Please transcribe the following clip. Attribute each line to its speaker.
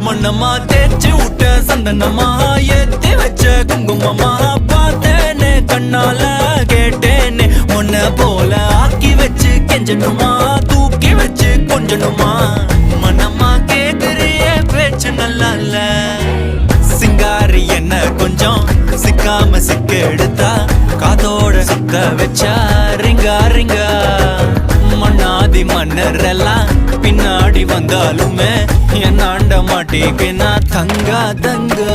Speaker 1: மண்ணம்மா தேய்ச்சி விட்ட சந்தனமா ஏத்தி வச்ச குங்குமமா பார்த்தேனே கண்ணால கேட்டேனே உன்ன போல ஆக்கி வச்சு கெஞ்சணுமா தூக்கி வச்சு கொஞ்சணுமா மண்ணம்மா கேக்குறிய பேச்சு நல்லா இல்ல சிங்காரி என்ன கொஞ்சம் சிக்காம சிக்க எடுத்தா காதோட சுத்த வச்சா ரிங்கா ரிங்கா மண்ணாதி மன்னர் எல்லாம் பின்னாடி வந்தாலுமே என்னாண்ட மாட்டேங்க நான் தங்கா தங்கா